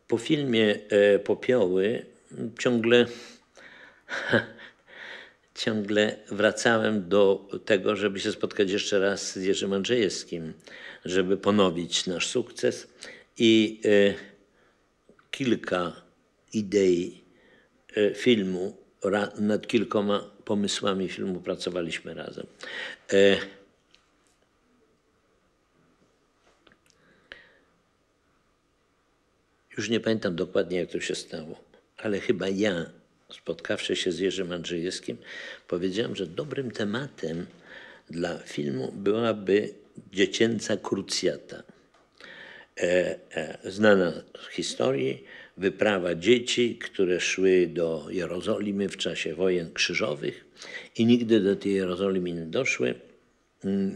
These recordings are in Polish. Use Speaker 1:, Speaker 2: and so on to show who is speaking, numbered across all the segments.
Speaker 1: Po filmie Popioły ciągle wracałem do tego, żeby się spotkać jeszcze raz z Jerzym Andrzejewskim, żeby ponowić nasz sukces. I kilka idei filmu, nad kilkoma pomysłami filmu pracowaliśmy razem. Już nie pamiętam dokładnie, jak to się stało, ale chyba ja, spotkawszy się z Jerzym Andrzejewskim, powiedziałem, że dobrym tematem dla filmu byłaby dziecięca krucjata. Znana z historii, wyprawa dzieci, które szły do Jerozolimy w czasie wojen krzyżowych i nigdy do tej Jerozolimy nie doszły.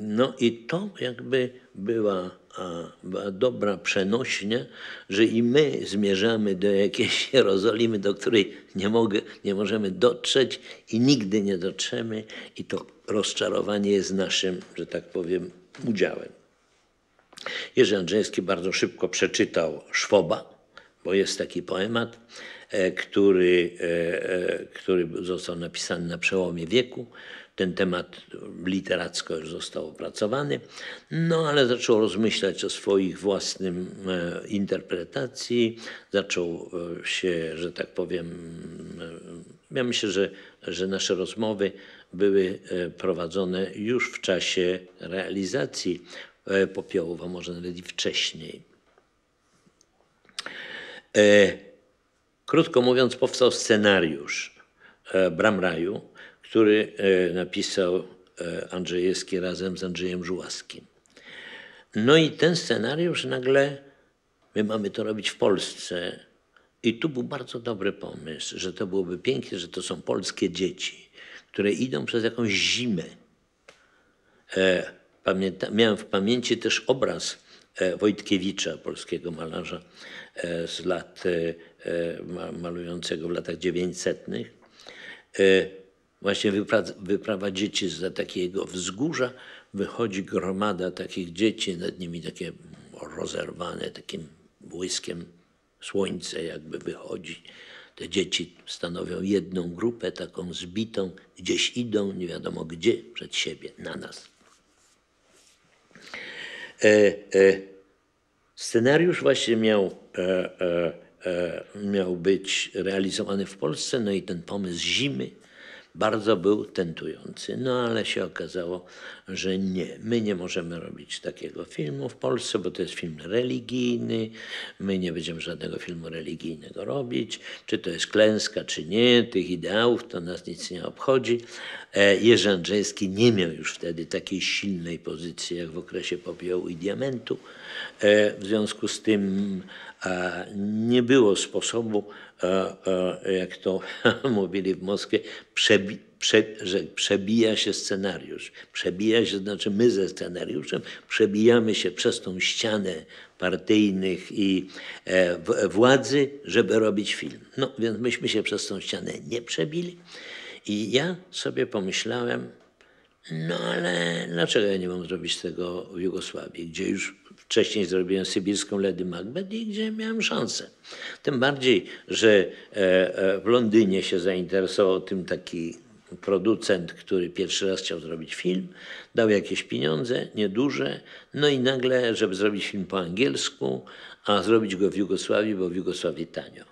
Speaker 1: No i to jakby była dobra przenośnia, że i my zmierzamy do jakiejś Jerozolimy, do której nie możemy dotrzeć i nigdy nie dotrzemy, i to rozczarowanie jest naszym, że tak powiem, udziałem. Jerzy Andrzejewski bardzo szybko przeczytał Szwoba, bo jest taki poemat, który został napisany na przełomie wieku. Ten temat literacko już został opracowany, no ale zaczął rozmyślać o swoich własnym interpretacji, zaczął się, że tak powiem, ja myślę, że nasze rozmowy były prowadzone już w czasie realizacji Popiołów, a może nawet i wcześniej. Krótko mówiąc, powstał scenariusz Bram raju, który napisał Andrzejewski razem z Andrzejem Żuławskim. No i ten scenariusz nagle, my mamy to robić w Polsce, i tu był bardzo dobry pomysł, że to byłoby pięknie, że to są polskie dzieci, które idą przez jakąś zimę. Miałem w pamięci też obraz Wojtkiewicza, polskiego malarza z lat, malującego w latach 900. Właśnie wyprawa dzieci z takiego wzgórza, wychodzi gromada takich dzieci, nad nimi takie rozerwane, takim błyskiem słońce jakby wychodzi. Te dzieci stanowią jedną grupę, taką zbitą, gdzieś idą, nie wiadomo gdzie, przed siebie, na nas. Scenariusz właśnie miał być realizowany w Polsce, no i ten pomysł zimy bardzo był tentujący. No ale się okazało, że nie, my nie możemy robić takiego filmu w Polsce, bo to jest film religijny, my nie będziemy żadnego filmu religijnego robić, czy to jest klęska, czy nie, tych ideałów to nas nic nie obchodzi. Jerzy Andrzejewski nie miał już wtedy takiej silnej pozycji, jak w okresie Popiołu i Diamentu. W związku z tym nie było sposobu, jak to mówili w Moskwie, że przebija się scenariusz. Przebija się, znaczy my ze scenariuszem przebijamy się przez tą ścianę partyjnych i władzy, żeby robić film. No więc myśmy się przez tą ścianę nie przebili i ja sobie pomyślałem, no ale dlaczego ja nie mam zrobić tego w Jugosławii, gdzie już wcześniej zrobiłem sybirską Lady Macbeth i gdzie miałem szansę. Tym bardziej, że w Londynie się zainteresował tym taki producent, który pierwszy raz chciał zrobić film, dał jakieś pieniądze, nieduże, no i nagle, żeby zrobić film po angielsku, a zrobić go w Jugosławii, bo w Jugosławii tanio.